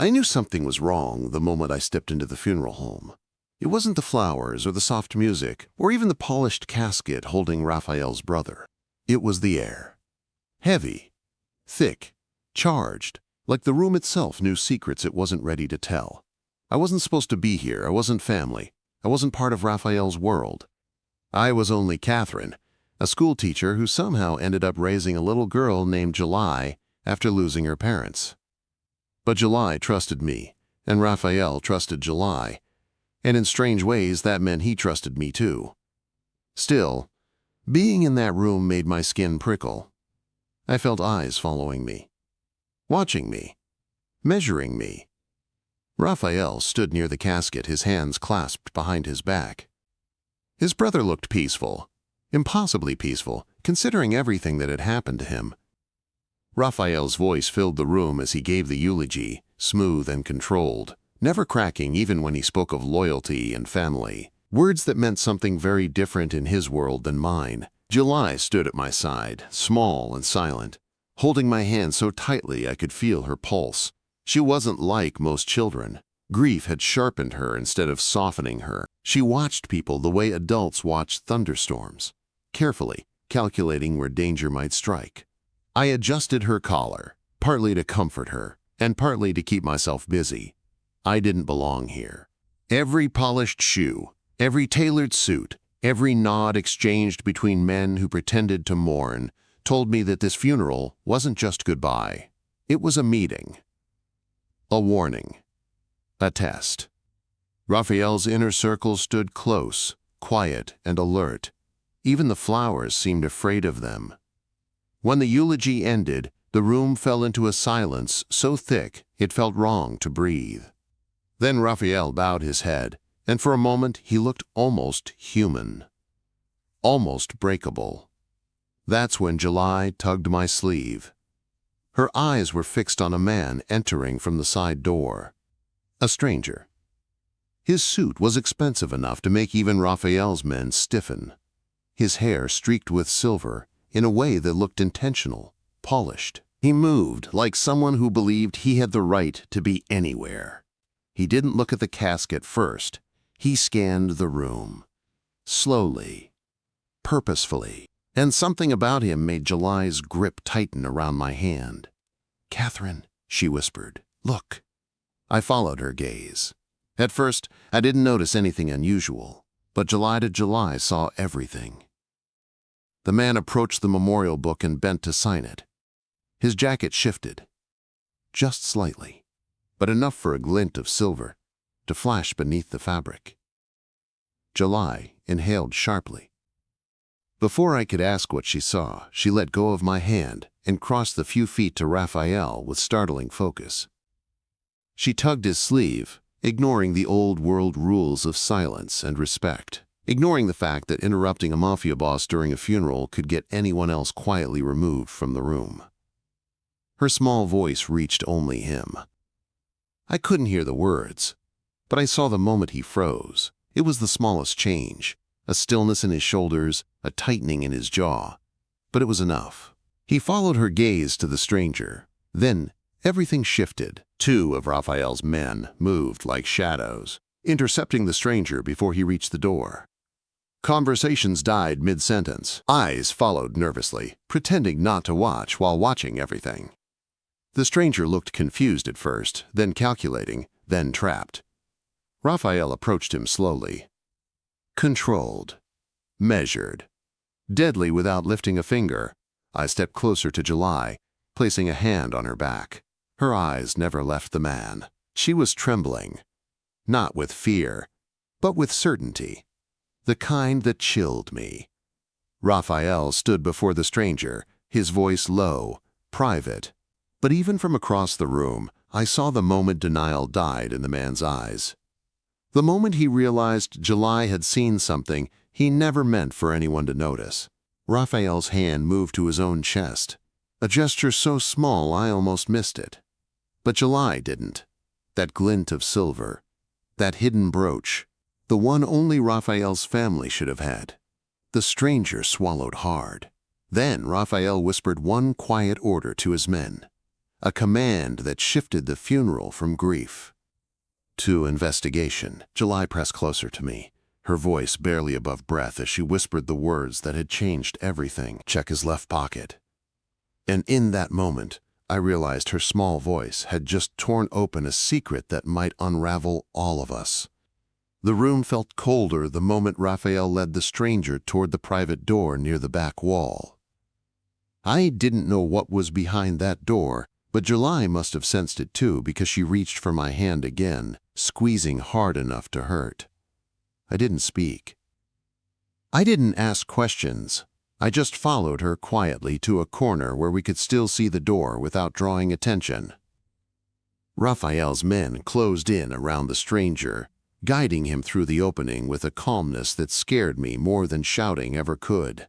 I knew something was wrong the moment I stepped into the funeral home. It wasn't the flowers or the soft music or even the polished casket holding Raphael's brother. It was the air. Heavy, thick, charged, like the room itself knew secrets it wasn't ready to tell. I wasn't supposed to be here. I wasn't family. I wasn't part of Raphael's world. I was only Catherine, a school teacher who somehow ended up raising a little girl named July after losing her parents. But July trusted me, and Raphael trusted July, and in strange ways that meant he trusted me too. Still, being in that room made my skin prickle. I felt eyes following me, watching me, measuring me. Raphael stood near the casket, his hands clasped behind his back. His brother looked peaceful, impossibly peaceful, considering everything that had happened to him. Raphael's voice filled the room as he gave the eulogy, smooth and controlled, never cracking even when he spoke of loyalty and family, words that meant something very different in his world than mine. July stood at my side, small and silent, holding my hand so tightly I could feel her pulse. She wasn't like most children. Grief had sharpened her instead of softening her. She watched people the way adults watch thunderstorms, carefully calculating where danger might strike. I adjusted her collar, partly to comfort her, and partly to keep myself busy. I didn't belong here. Every polished shoe, every tailored suit, every nod exchanged between men who pretended to mourn told me that this funeral wasn't just goodbye. It was a meeting, a warning, a test. Raphael's inner circle stood close, quiet and alert. Even the flowers seemed afraid of them. When the eulogy ended, the room fell into a silence so thick it felt wrong to breathe. Then Raphael bowed his head, and for a moment he looked almost human, almost breakable. That's when July tugged my sleeve. Her eyes were fixed on a man entering from the side door. A stranger. His suit was expensive enough to make even Raphael's men stiffen. His hair streaked with silver in a way that looked intentional, polished. He moved like someone who believed he had the right to be anywhere. He didn't look at the casket first. He scanned the room. Slowly, purposefully, and something about him made July's grip tighten around my hand. "Catherine," she whispered, "look." I followed her gaze. At first, I didn't notice anything unusual, but July to July saw everything. The man approached the memorial book and bent to sign it. His jacket shifted, just slightly, but enough for a glint of silver to flash beneath the fabric. July inhaled sharply. Before I could ask what she saw, she let go of my hand and crossed the few feet to Raphael with startling focus. She tugged his sleeve, ignoring the old-world rules of silence and respect, ignoring the fact that interrupting a mafia boss during a funeral could get anyone else quietly removed from the room. Her small voice reached only him. I couldn't hear the words, but I saw the moment he froze. It was the smallest change, a stillness in his shoulders, a tightening in his jaw. But it was enough. He followed her gaze to the stranger. Then everything shifted. Two of Raphael's men moved like shadows, intercepting the stranger before he reached the door. Conversations died mid-sentence. Eyes followed nervously, pretending not to watch while watching everything. The stranger looked confused at first, then calculating, then trapped. Raphael approached him slowly. Controlled, measured, deadly without lifting a finger. I stepped closer to July, placing a hand on her back. Her eyes never left the man. She was trembling, not with fear, but with certainty, the kind that chilled me. Raphael stood before the stranger, his voice low, private. But even from across the room, I saw the moment denial died in the man's eyes. The moment he realized July had seen something he never meant for anyone to notice. Raphael's hand moved to his own chest, a gesture so small I almost missed it. But July didn't. That glint of silver, that hidden brooch, the one only Raphael's family should have had. The stranger swallowed hard. Then Raphael whispered one quiet order to his men. a command that shifted the funeral from grief to investigation. July pressed closer to me, her voice barely above breath as she whispered the words that had changed everything. Check his left pocket. And in that moment, I realized her small voice had just torn open a secret that might unravel all of us. The room felt colder the moment Raphael led the stranger toward the private door near the back wall. I didn't know what was behind that door, but July must have sensed it too because she reached for my hand again, squeezing hard enough to hurt. I didn't speak. I didn't ask questions. I just followed her quietly to a corner where we could still see the door without drawing attention. Raphael's men closed in around the stranger, guiding him through the opening with a calmness that scared me more than shouting ever could.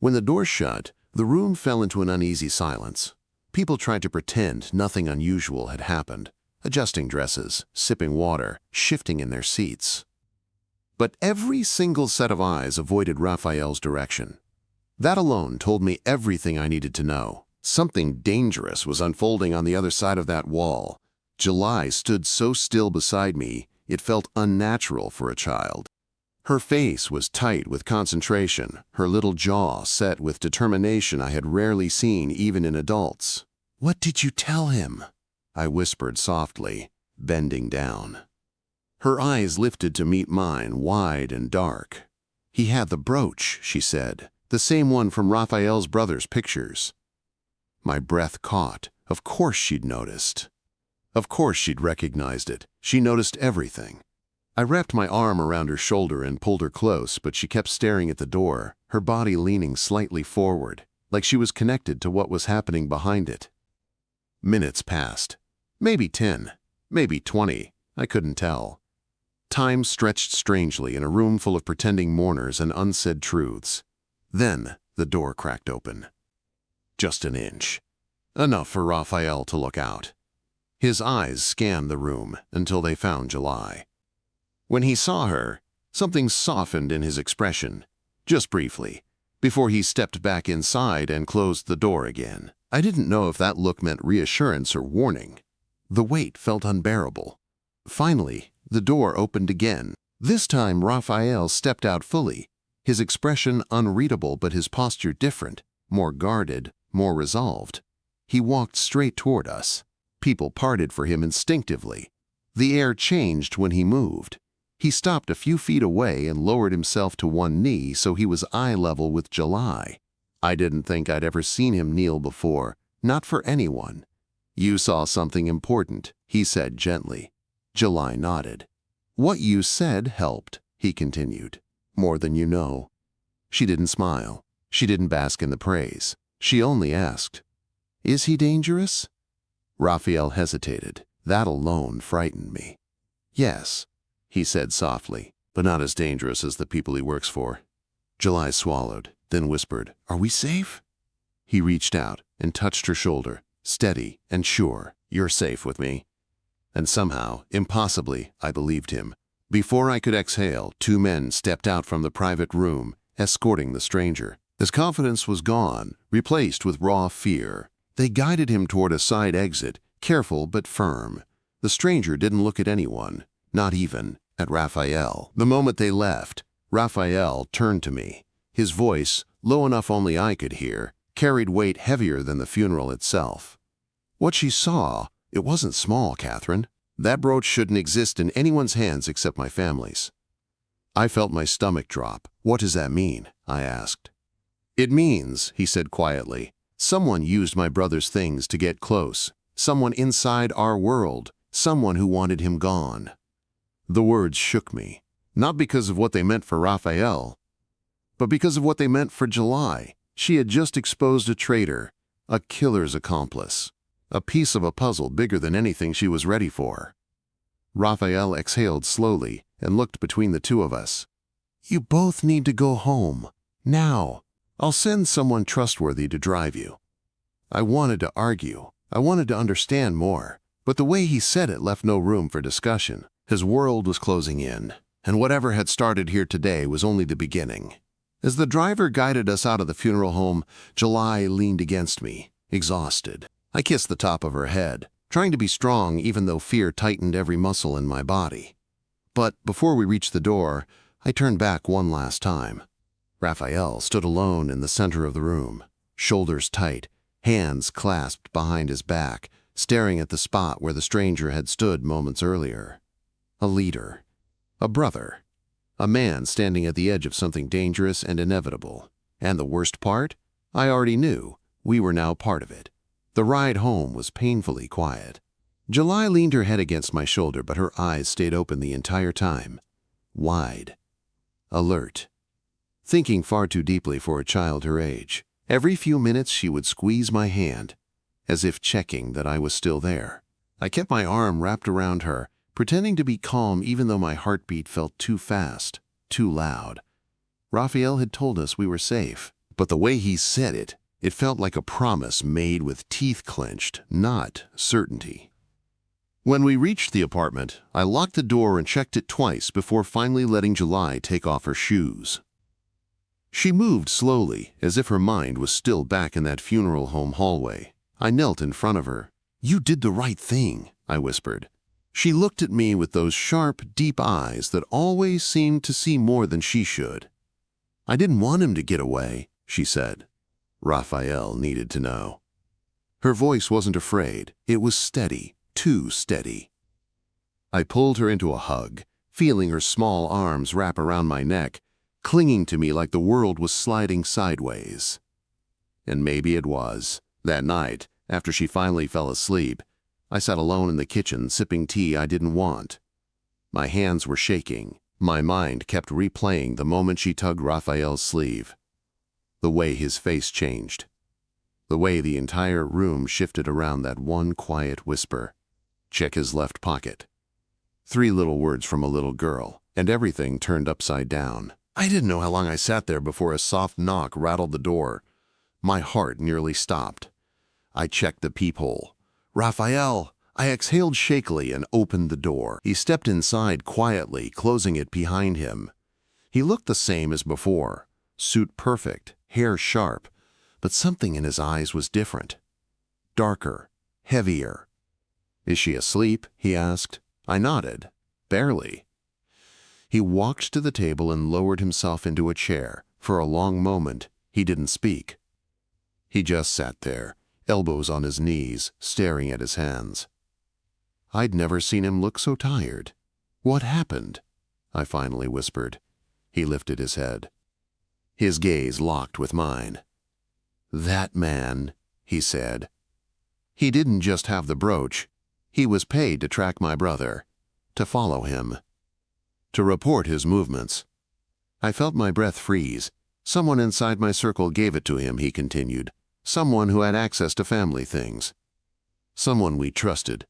When the door shut, the room fell into an uneasy silence. People tried to pretend nothing unusual had happened, adjusting dresses, sipping water, shifting in their seats. But every single set of eyes avoided Raphael's direction. That alone told me everything I needed to know. Something dangerous was unfolding on the other side of that wall. July stood so still beside me, it felt unnatural for a child. Her face was tight with concentration, her little jaw set with determination I had rarely seen even in adults. "What did you tell him?" I whispered softly, bending down. Her eyes lifted to meet mine, wide and dark. "He had the brooch," she said, "the same one from Raphael's brother's pictures." My breath caught. Of course she'd noticed. Of course she'd recognized it. She noticed everything. I wrapped my arm around her shoulder and pulled her close, but she kept staring at the door, her body leaning slightly forward, like she was connected to what was happening behind it. Minutes passed. Maybe 10, maybe 20. I couldn't tell. Time stretched strangely in a room full of pretending mourners and unsaid truths. Then the door cracked open. Just an inch. Enough for Raphael to look out. His eyes scanned the room until they found July. When he saw her, something softened in his expression, just briefly, before he stepped back inside and closed the door again. I didn't know if that look meant reassurance or warning. The weight felt unbearable. Finally, the door opened again. This time Raphael stepped out fully, his expression unreadable but his posture different, more guarded, more resolved. He walked straight toward us. People parted for him instinctively. The air changed when he moved. He stopped a few feet away and lowered himself to one knee so he was eye level with July. I didn't think I'd ever seen him kneel before, not for anyone. "You saw something important," he said gently. July nodded. "What you said helped," he continued. "More than you know." She didn't smile. She didn't bask in the praise. She only asked, "Is he dangerous?" Raphael hesitated. That alone frightened me. "Yes," he said softly, "but not as dangerous as the people he works for." July swallowed, then whispered, "Are we safe?" He reached out and touched her shoulder, steady and sure. "You're safe with me." And somehow, impossibly, I believed him. Before I could exhale, 2 men stepped out from the private room, escorting the stranger. His confidence was gone, replaced with raw fear. They guided him toward a side exit, careful but firm. The stranger didn't look at anyone, not even at Raphael. The moment they left, Raphael turned to me. His voice, low enough only I could hear, carried weight heavier than the funeral itself. "What she saw, it wasn't small, Catherine. That brooch shouldn't exist in anyone's hands except my family's." I felt my stomach drop. "What does that mean?" I asked. "It means," he said quietly, "someone used my brother's things to get close. Someone inside our world. Someone who wanted him gone." The words shook me, not because of what they meant for Raphael, but because of what they meant for July. She had just exposed a traitor, a killer's accomplice, a piece of a puzzle bigger than anything she was ready for. Raphael exhaled slowly and looked between the 2 of us. "You both need to go home. Now. I'll send someone trustworthy to drive you." I wanted to argue. I wanted to understand more. But the way he said it left no room for discussion. His world was closing in, and whatever had started here today was only the beginning. As the driver guided us out of the funeral home, July leaned against me, exhausted. I kissed the top of her head, trying to be strong even though fear tightened every muscle in my body. But before we reached the door, I turned back one last time. Raphael stood alone in the center of the room, shoulders tight, hands clasped behind his back, staring at the spot where the stranger had stood moments earlier. A leader. A brother. A man standing at the edge of something dangerous and inevitable. And the worst part? I already knew. We were now part of it. The ride home was painfully quiet. July leaned her head against my shoulder, but her eyes stayed open the entire time. Wide. Alert. Thinking far too deeply for a child her age. Every few minutes she would squeeze my hand, as if checking that I was still there. I kept my arm wrapped around her, pretending to be calm even though my heartbeat felt too fast, too loud. Raphael had told us we were safe, but the way he said it, it felt like a promise made with teeth clenched, not certainty. When we reached the apartment, I locked the door and checked it twice before finally letting July take off her shoes. She moved slowly, as if her mind was still back in that funeral home hallway. I knelt in front of her. "You did the right thing," I whispered. She looked at me with those sharp, deep eyes that always seemed to see more than she should. "I didn't want him to get away," she said. Raphael needed to know. Her voice wasn't afraid. It was steady, too steady. I pulled her into a hug, feeling her small arms wrap around my neck, clinging to me like the world was sliding sideways. And maybe it was. That night, after she finally fell asleep, I sat alone in the kitchen sipping tea I didn't want. My hands were shaking. My mind kept replaying the moment she tugged Raphael's sleeve. The way his face changed. The way the entire room shifted around that one quiet whisper. "Check his left pocket." 3 little words from a little girl, and everything turned upside down. I didn't know how long I sat there before a soft knock rattled the door. My heart nearly stopped. I checked the peephole. "Raphael!" I exhaled shakily and opened the door. He stepped inside quietly, closing it behind him. He looked the same as before. Suit perfect, hair sharp, but something in his eyes was different. Darker, heavier. "Is she asleep?" he asked. I nodded. "Barely." He walked to the table and lowered himself into a chair. For a long moment, he didn't speak. He just sat there, elbows on his knees, staring at his hands. I'd never seen him look so tired. "What happened?" I finally whispered. He lifted his head. His gaze locked with mine. "That man," he said. "He didn't just have the brooch. He was paid to track my brother, to follow him, to report his movements." I felt my breath freeze. "Someone inside my circle gave it to him," he continued. "Someone who had access to family things. Someone we trusted."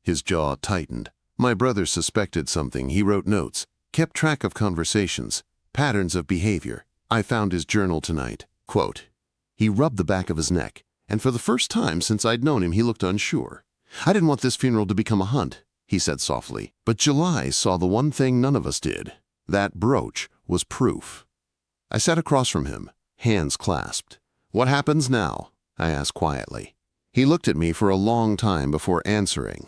His jaw tightened. "My brother suspected something. He wrote notes, kept track of conversations, patterns of behavior. I found his journal tonight." Quote, he rubbed the back of his neck, and for the first time since I'd known him, he looked unsure. "I didn't want this funeral to become a hunt," he said softly. "But July saw the one thing none of us did. That brooch was proof." I sat across from him, hands clasped. "What happens now?" I asked quietly. He looked at me for a long time before answering.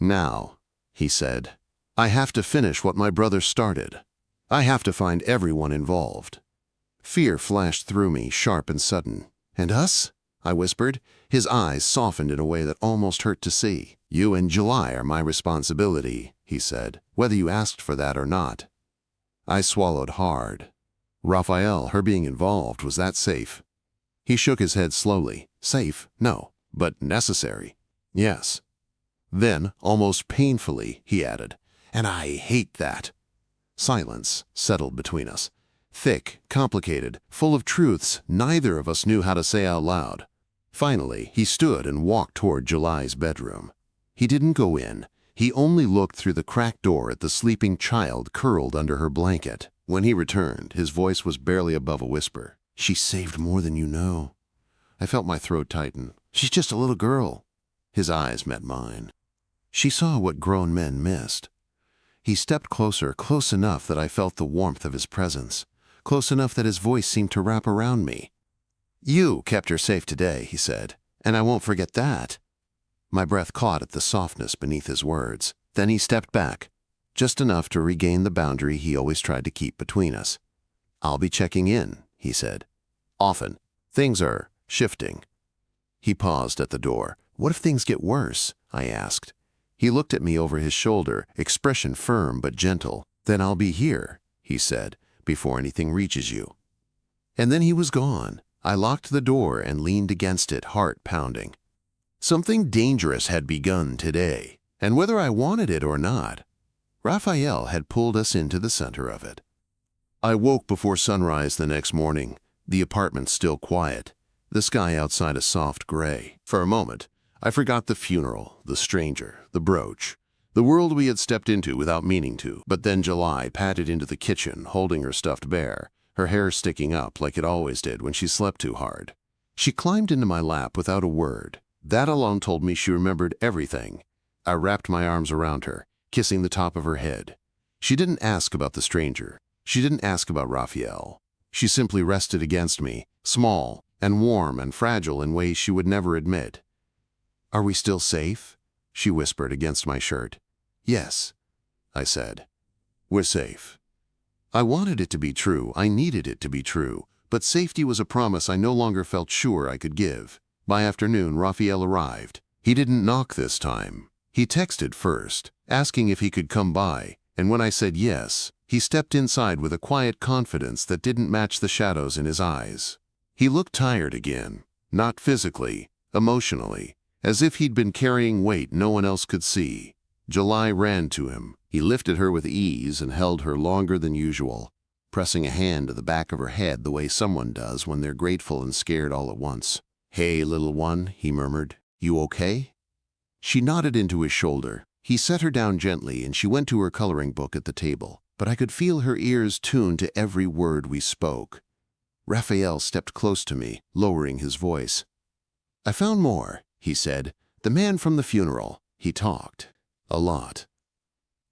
"Now," he said, "I have to finish what my brother started. I have to find everyone involved." Fear flashed through me, sharp and sudden. "And us?" I whispered. His eyes softened in a way that almost hurt to see. "You and July are my responsibility," he said, "whether you asked for that or not." I swallowed hard. Raphael, her being involved, was that safe? He shook his head slowly. "Safe? No. But necessary? Yes." Then, almost painfully, he added, "And I hate that." Silence settled between us. Thick, complicated, full of truths neither of us knew how to say out loud. Finally, he stood and walked toward July's bedroom. He didn't go in. He only looked through the cracked door at the sleeping child curled under her blanket. When he returned, his voice was barely above a whisper. "She saved more than you know." I felt my throat tighten. "She's just a little girl." His eyes met mine. "She saw what grown men missed." He stepped closer, close enough that I felt the warmth of his presence, close enough that his voice seemed to wrap around me. "You kept her safe today," he said, And I won't forget that." My breath caught at the softness beneath his words. Then he stepped back, just enough to regain the boundary he always tried to keep between us. "I'll be checking in," he said. "Often. Things are shifting." He paused at the door. "What if things get worse?" I asked. He looked at me over his shoulder, expression firm but gentle. "Then I'll be here," he said, "before anything reaches you." And then he was gone. I locked the door and leaned against it, heart pounding. Something dangerous had begun today, and whether I wanted it or not, Raphael had pulled us into the center of it. I woke before sunrise the next morning, the apartment still quiet, the sky outside a soft gray. For a moment, I forgot the funeral, the stranger, the brooch, the world we had stepped into without meaning to. But then July patted into the kitchen, holding her stuffed bear, her hair sticking up like it always did when she slept too hard. She climbed into my lap without a word. That alone told me she remembered everything. I wrapped my arms around her, kissing the top of her head. She didn't ask about the stranger. She didn't ask about Raphael. She simply rested against me, small and warm and fragile in ways she would never admit. "Are we still safe?" she whispered against my shirt. "Yes," I said. "We're safe." I wanted it to be true. I needed it to be true. But safety was a promise I no longer felt sure I could give. By afternoon, Raphael arrived. He didn't knock this time. He texted first, asking if he could come by, and when I said yes, he stepped inside with a quiet confidence that didn't match the shadows in his eyes. He looked tired again, not physically, emotionally, as if he'd been carrying weight no one else could see. July ran to him. He lifted her with ease and held her longer than usual, pressing a hand to the back of her head the way someone does when they're grateful and scared all at once. "Hey, little one," he murmured. "You okay?" She nodded into his shoulder. He set her down gently and she went to her coloring book at the table, but I could feel her ears tuned to every word we spoke. Raphael stepped close to me, lowering his voice. "I found more," he said. "The man from the funeral. He talked. A lot."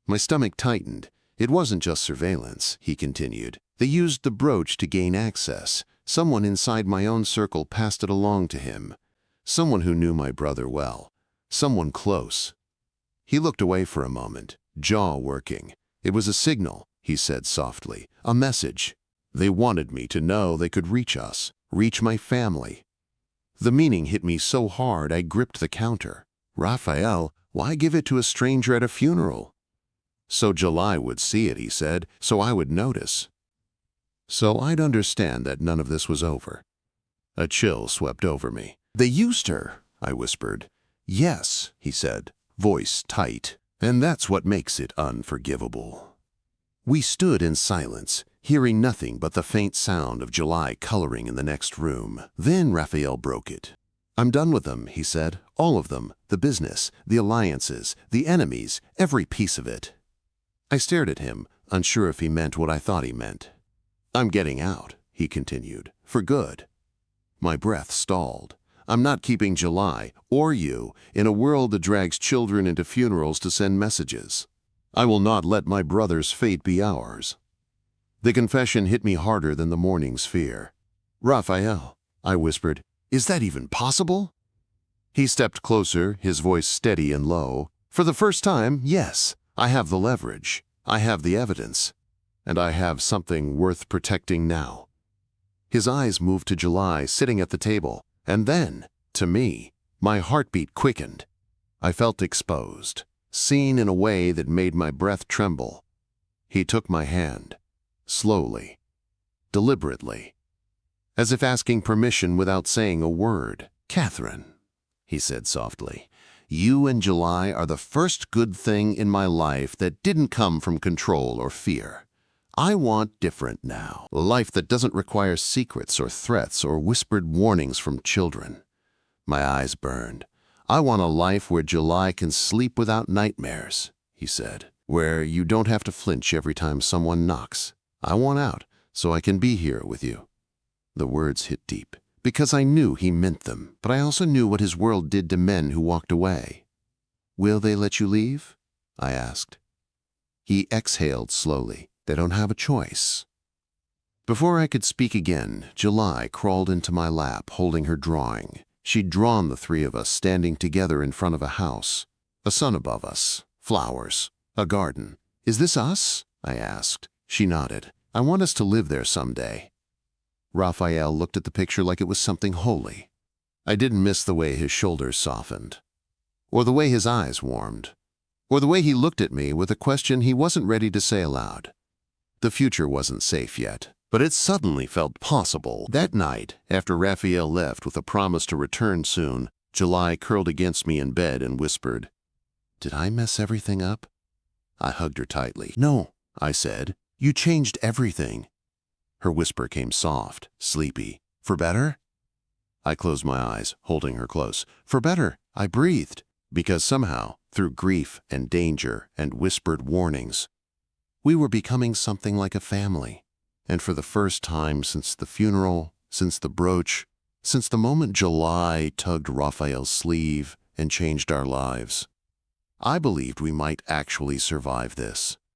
My stomach tightened. "It wasn't just surveillance," he continued. "They used the brooch to gain access. Someone inside my own circle passed it along to him. Someone who knew my brother well. Someone close." He looked away for a moment, jaw working. "It was a signal," he said softly. "A message. They wanted me to know they could reach us, reach my family." The meaning hit me so hard I gripped the counter. "Raphael, why give it to a stranger at a funeral?" "So July would see it," he said, "so I would notice. So I'd understand that none of this was over." A chill swept over me. "They used her," I whispered. "Yes," he said, voice tight. "And that's what makes it unforgivable." We stood in silence, hearing nothing but the faint sound of July coloring in the next room. Then Raphael broke it. "I'm done with them," he said. "All of them. The business, the alliances, the enemies, every piece of it." I stared at him, unsure if he meant what I thought he meant. "I'm getting out," he continued, "for good." My breath stalled. "I'm not keeping July, or you, in a world that drags children into funerals to send messages. I will not let my brother's fate be ours." The confession hit me harder than the morning's fear. "Raphael," I whispered, "is that even possible?" He stepped closer, his voice steady and low. "For the first time, yes. I have the leverage. I have the evidence. And I have something worth protecting now." His eyes moved to July sitting at the table, and then, to me, my heartbeat quickened. I felt exposed, seen in a way that made my breath tremble. He took my hand, slowly, deliberately, as if asking permission without saying a word. "Catherine," he said softly, "you and July are the first good thing in my life that didn't come from control or fear. I want different now. A life that doesn't require secrets or threats or whispered warnings from children." My eyes burned. "I want a life where July can sleep without nightmares," he said, "where you don't have to flinch every time someone knocks. I want out so I can be here with you." The words hit deep, because I knew he meant them, but I also knew what his world did to men who walked away. "Will they let you leave?" I asked. He exhaled slowly. "They don't have a choice." Before I could speak again, July crawled into my lap, holding her drawing. She'd drawn the three of us standing together in front of a house. A sun above us, flowers, a garden. "Is this us?" I asked. She nodded. "I want us to live there someday." Raphael looked at the picture like it was something holy. I didn't miss the way his shoulders softened, or the way his eyes warmed, or the way he looked at me with a question he wasn't ready to say aloud. The future wasn't safe yet, but it suddenly felt possible. That night, after Raphael left with a promise to return soon, July curled against me in bed and whispered, "Did I mess everything up?" I hugged her tightly. "No," I said. "You changed everything." Her whisper came soft, sleepy. "For better?" I closed my eyes, holding her close. "For better," I breathed, because somehow, through grief and danger and whispered warnings, we were becoming something like a family. And for the first time since the funeral, since the brooch, since the moment July tugged Raphael's sleeve and changed our lives, I believed we might actually survive this.